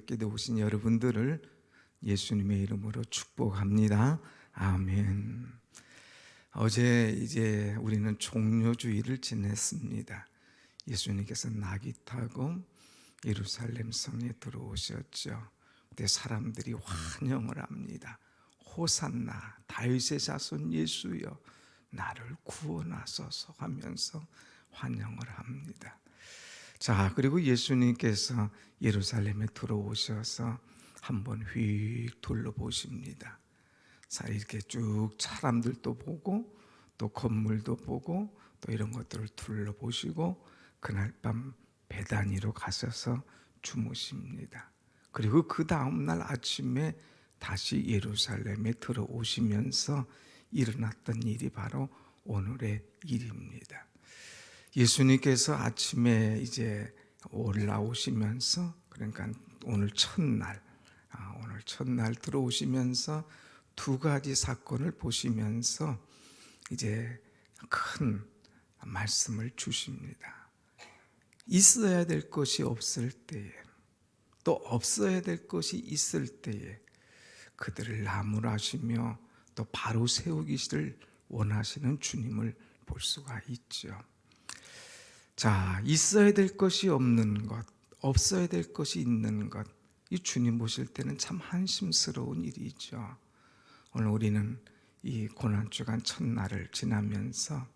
새벽기도 오신 여러분들을 예수님의 이름으로 축복합니다. 아멘. 어제 이제 우리는 종료주일을 지냈습니다. 예수님께서 나귀 타고 예루살렘 성에 들어오셨죠. 그때 사람들이 환영을 합니다. 호산나 다윗의 자손 예수여 나를 구원하소서 하면서 환영을 합니다. 자, 그리고 예수님께서 예루살렘에 들어오셔서 한번 휙 둘러보십니다. 자, 이렇게 쭉 사람들도 보고 또 건물도 보고 또 이런 것들을 둘러보시고 그날 밤 베다니로 가셔서 주무십니다. 그리고 그 다음날 아침에 다시 예루살렘에 들어오시면서 일어났던 일이 바로 오늘의 일입니다. 예수님께서 아침에 이제 올라오시면서, 그러니까 오늘 첫날 들어오시면서 두 가지 사건을 보시면서 이제 큰 말씀을 주십니다. 있어야 될 것이 없을 때에, 또 없어야 될 것이 있을 때에 그들을 나무라시며 또 바로 세우기를 원하시는 주님을 볼 수가 있죠. 자, 있어야 될 것이 없는 것, 없어야 될 것이 있는 것, 이 주님 보실 때는 참 한심스러운 일이죠. 오늘 우리는 이 고난주간 첫날을 지나면서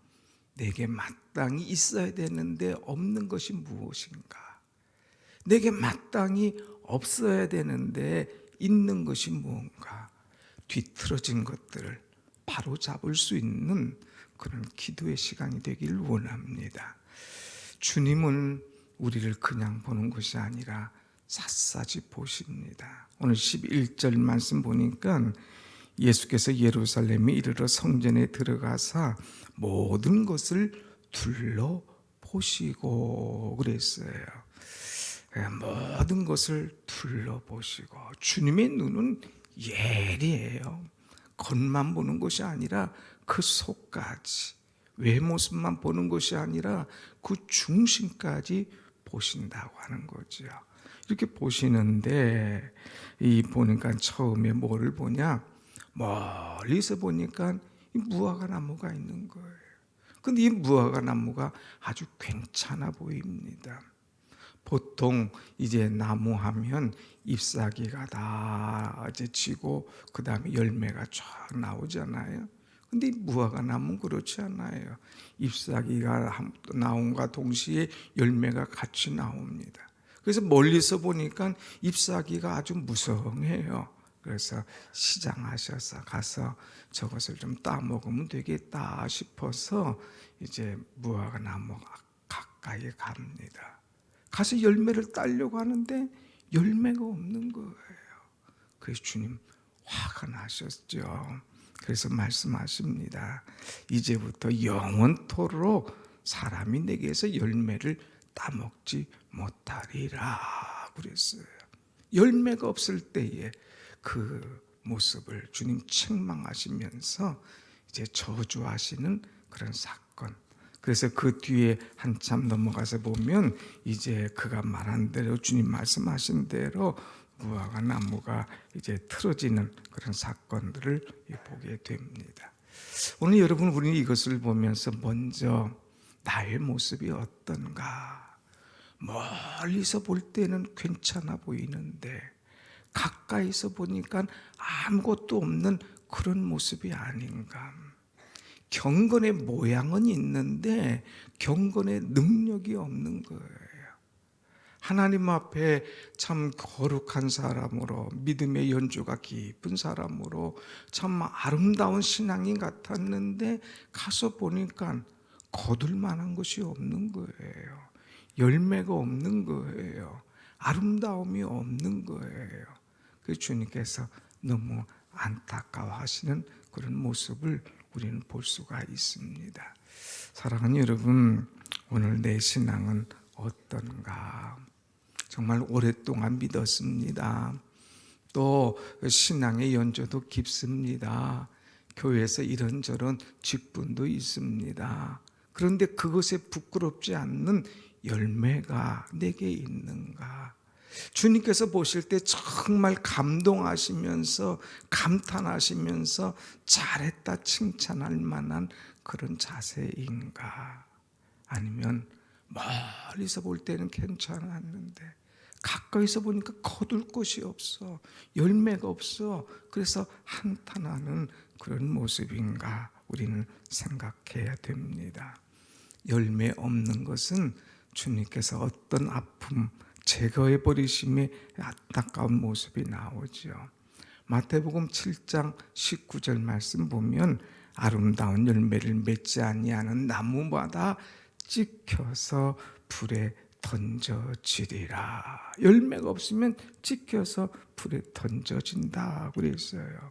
내게 마땅히 있어야 되는데 없는 것이 무엇인가? 내게 마땅히 없어야 되는데 있는 것이 무언가? 뒤틀어진 것들을 바로 잡을 수 있는 그런 기도의 시간이 되길 원합니다. 주님은 우리를 그냥 보는 것이 아니라 샅샅이 보십니다. 오늘 11절 말씀 보니까 예수께서 예루살렘에 이르러 성전에 들어가사 모든 것을 둘러보시고 그랬어요. 모든 것을 둘러보시고, 주님의 눈은 예리해요. 겉만 보는 것이 아니라 그 속까지, 외모습만 보는 것이 아니라 그 중심까지 보신다고 하는 거죠. 이렇게 보시는데, 이 보니까 처음에 뭐를 보냐? 멀리서 보니까 이 무화과 나무가 있는 거예요. 근데 이 무화과 나무가 아주 괜찮아 보입니다. 보통 이제 나무 하면 잎사귀가 다 이제 지고 그 다음에 열매가 쫙 나오잖아요. 근데 이 무화과 나무는 그렇지 않아요. 잎사귀가 나온과 동시에 열매가 같이 나옵니다. 그래서 멀리서 보니까 잎사귀가 아주 무성해요. 그래서 시장하셔서 가서 저것을 좀 따먹으면 되겠다 싶어서 이제 무화과 나무가 가까이 갑니다. 가서 열매를 따려고 하는데 열매가 없는 거예요. 그래서 주님 화가 나셨죠. 그래서 말씀하십니다. 이제부터 영원토록 사람이 내게서 열매를 따먹지 못하리라 그랬어요. 열매가 없을 때에 그 모습을 주님 책망하시면서 이제 저주하시는 그런 사건. 그래서 그 뒤에 한참 넘어가서 보면 이제 그가 말한 대로, 주님 말씀하신 대로 무화과 나무가 이제 틀어지는 그런 사건들을 보게 됩니다. 오늘 여러분, 우리는 이것을 보면서 먼저 나의 모습이 어떤가? 멀리서 볼 때는 괜찮아 보이는데 가까이서 보니까 아무것도 없는 그런 모습이 아닌가? 경건의 모양은 있는데 경건의 능력이 없는 거예요. 하나님 앞에 참 거룩한 사람으로, 믿음의 연조가 깊은 사람으로 참 아름다운 신앙인 같았는데 가서 보니까 거둘 만한 것이 없는 거예요. 열매가 없는 거예요. 아름다움이 없는 거예요. 그 주님께서 너무 안타까워하시는 그런 모습을 우리는 볼 수가 있습니다. 사랑하는 여러분, 오늘 내 신앙은 어떤가? 정말 오랫동안 믿었습니다. 또 신앙의 연조도 깊습니다. 교회에서 이런저런 직분도 있습니다. 그런데 그것에 부끄럽지 않는 열매가 내게 있는가? 주님께서 보실 때 정말 감동하시면서 감탄하시면서 잘했다 칭찬할 만한 그런 자세인가? 아니면 멀리서 볼 때는 괜찮았는데 가까이서 보니까 거둘 곳이 없어, 열매가 없어, 그래서 한탄하는 그런 모습인가? 우리는 생각해야 됩니다. 열매 없는 것은 주님께서 어떤 아픔 제거해 버리심의 안타까운 모습이 나오죠. 마태복음 7장 19절 말씀 보면 아름다운 열매를 맺지 아니하는 나무마다 찍혀서 불에 던져지리라. 열매가 없으면 찍혀서 불에 던져진다 그랬어요.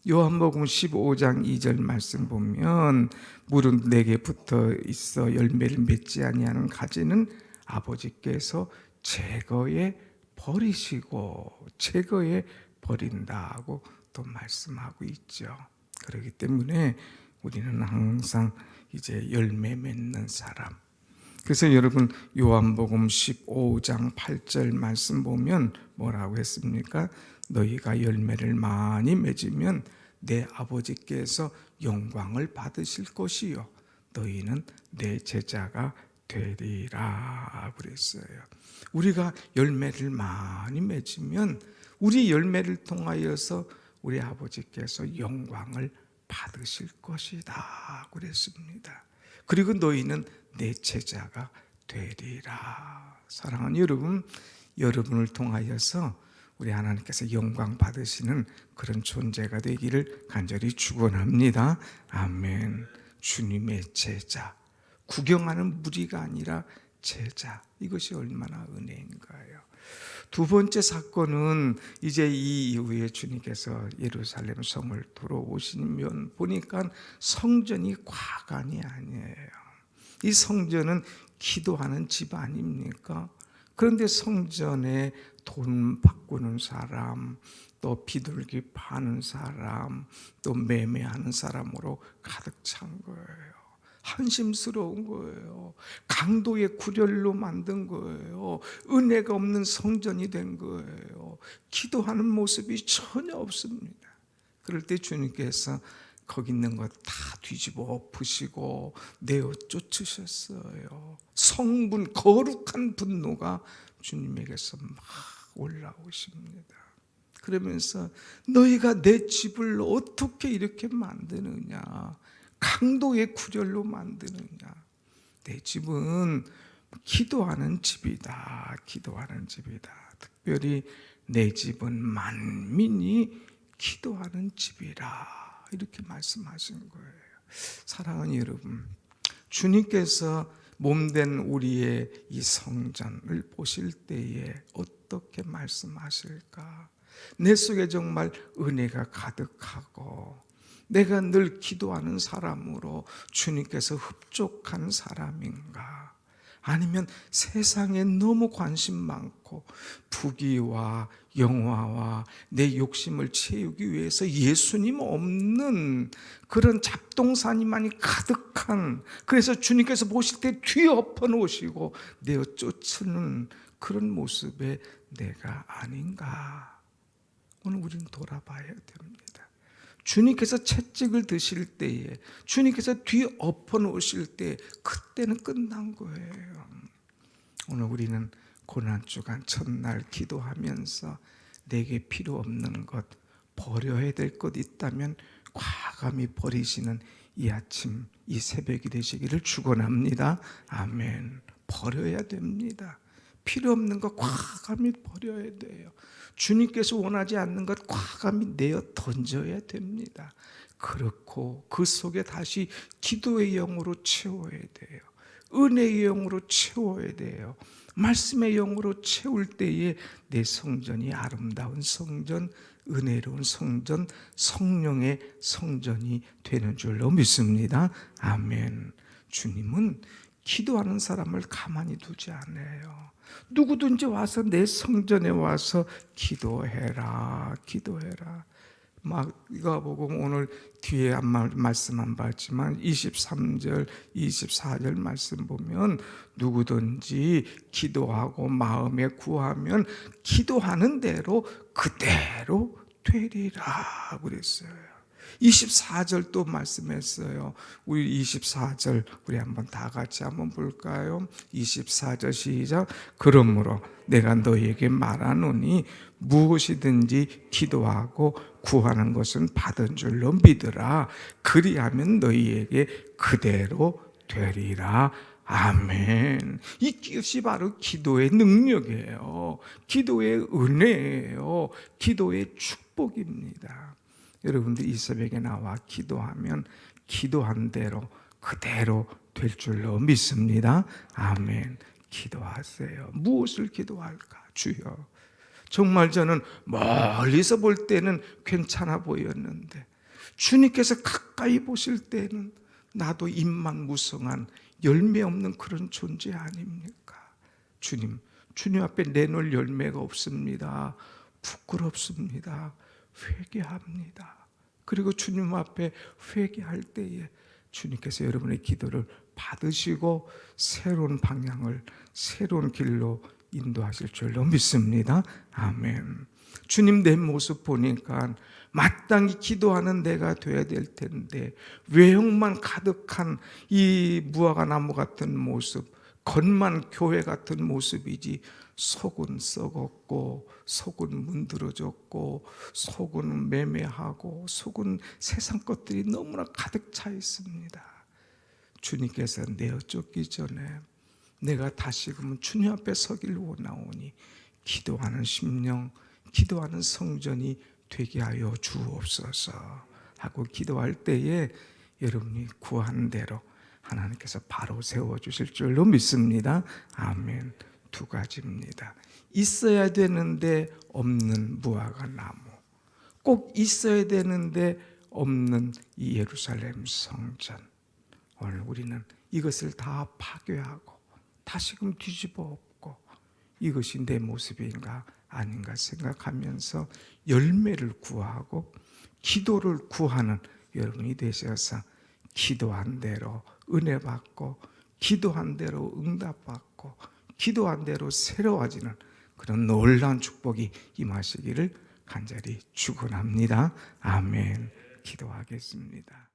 요한복음 15장 2절 말씀 보면 물은 내게 붙어 있어 열매를 맺지 아니하는 가지는 아버지께서 제거해 버리시고 제거해 버린다고 또 말씀하고 있죠. 그렇기 때문에 우리는 항상 이제 열매 맺는 사람. 그래서 여러분 요한복음 15장 8절 말씀 보면 뭐라고 했습니까? 너희가 열매를 많이 맺으면 내 아버지께서 영광을 받으실 것이요 너희는 내 제자가 되리라 그랬어요. 우리가 열매를 많이 맺으면 우리 열매를 통하여서 우리 아버지께서 영광을 받으실 것이다 그랬습니다. 그리고 너희는 내 제자가 되리라. 사랑하는 여러분, 여러분을 통하여서 우리 하나님께서 영광 받으시는 그런 존재가 되기를 간절히 축원합니다. 아멘. 주님의 제자, 구경하는 무리가 아니라 제자, 이것이 얼마나 은혜인가요? 두 번째 사건은 이제 이 이후에 주님께서 예루살렘 성을 들어오시면 보니까 성전이 과관이 아니에요. 이 성전은 기도하는 집 아닙니까? 그런데 성전에 돈 바꾸는 사람, 또 비둘기 파는 사람, 또 매매하는 사람으로 가득 찬 거예요. 한심스러운 거예요. 강도의 구렬로 만든 거예요. 은혜가 없는 성전이 된 거예요. 기도하는 모습이 전혀 없습니다. 그럴 때 주님께서 거기 있는 것 다 뒤집어 엎으시고 내어 쫓으셨어요. 성분 거룩한 분노가 주님에게서 막 올라오십니다. 그러면서 너희가 내 집을 어떻게 이렇게 만드느냐, 강도의 구절로 만드느냐. 내 집은 기도하는 집이다. 기도하는 집이다. 특별히 내 집은 만민이 기도하는 집이라 이렇게 말씀하신 거예요. 사랑하는 여러분, 주님께서 몸된 우리의 이 성전을 보실 때에 어떻게 말씀하실까? 내 속에 정말 은혜가 가득하고 내가 늘 기도하는 사람으로 주님께서 흡족한 사람인가? 아니면 세상에 너무 관심 많고 부귀와 영화와 내 욕심을 채우기 위해서 예수님 없는 그런 잡동사니만이 가득한, 그래서 주님께서 보실 때 뒤엎어 놓으시고 내어 쫓는 그런 모습의 내가 아닌가? 오늘 우리는 돌아봐야 됩니다. 주님께서 채찍을 드실 때에, 주님께서 뒤엎어 놓으실 때, 그때는 끝난 거예요. 오늘 우리는 고난주간 첫날 기도하면서 내게 필요 없는 것, 버려야 될 것 있다면 과감히 버리시는 이 아침, 이 새벽이 되시기를 축원합니다. 아멘. 버려야 됩니다. 필요 없는 것 과감히 버려야 돼요. 주님께서 원하지 않는 것 과감히 내어 던져야 됩니다. 그렇고 그 속에 다시 기도의 영으로 채워야 돼요. 은혜의 영으로 채워야 돼요. 말씀의 영으로 채울 때에 내 성전이 아름다운 성전, 은혜로운 성전, 성령의 성전이 되는 줄로 믿습니다. 아멘. 주님은 기도하는 사람을 가만히 두지 않아요. 누구든지 와서 내 성전에 와서 기도해라, 기도해라. 막 이거 보고 오늘 뒤에 말씀 안 봤지만 23절, 24절 말씀 보면 누구든지 기도하고 마음에 구하면 기도하는 대로 그대로 되리라 그랬어요. 24절 또 말씀했어요. 우리 24절 우리 한번 다 같이 한번 볼까요? 24절 시작. 그러므로 내가 너희에게 말하노니 무엇이든지 기도하고 구하는 것은 받은 줄로 믿으라. 그리하면 너희에게 그대로 되리라. 아멘. 이것이 바로 기도의 능력이에요. 기도의 은혜예요. 기도의 축복입니다. 여러분들 이 새벽에 나와 기도하면 기도한 대로 그대로 될 줄로 믿습니다. 아멘. 기도하세요. 무엇을 기도할까? 주여, 정말 저는 멀리서 볼 때는 괜찮아 보였는데 주님께서 가까이 보실 때는 나도 입만 무성한 열매 없는 그런 존재 아닙니까? 주님 앞에 내놓을 열매가 없습니다. 부끄럽습니다. 회개합니다. 그리고 주님 앞에 회개할 때에 주님께서 여러분의 기도를 받으시고 새로운 방향을, 새로운 길로 인도하실 줄로 믿습니다. 아멘. 주님 내 모습 보니까 마땅히 기도하는 내가 돼야 될 텐데 외형만 가득한 이 무화과 나무 같은 모습, 겉만 교회 같은 모습이지 속은 썩었고 속은 문드러졌고 속은 매매하고 속은 세상 것들이 너무나 가득 차 있습니다. 주님께서 내어 쫓기 전에 내가 다시금 주님 앞에 서길 원하오니 기도하는 심령, 기도하는 성전이 되게 하여 주옵소서 하고 기도할 때에 여러분이 구하는 대로 하나님께서 바로 세워주실 줄로 믿습니다. 아멘. 두 가지입니다. 있어야 되는데 없는 무화과 나무, 꼭 있어야 되는데 없는 이 예루살렘 성전. 오늘 우리는 이것을 다 파괴하고 다시금 뒤집어 엎고 이것이 내 모습인가 아닌가 생각하면서 열매를 구하고 기도를 구하는 여러분이 되셔서 기도한 대로 은혜 받고 기도한 대로 응답받고 기도한 대로 새로워지는 그런 놀라운 축복이 임하시기를 간절히 축원합니다. 아멘. 기도하겠습니다.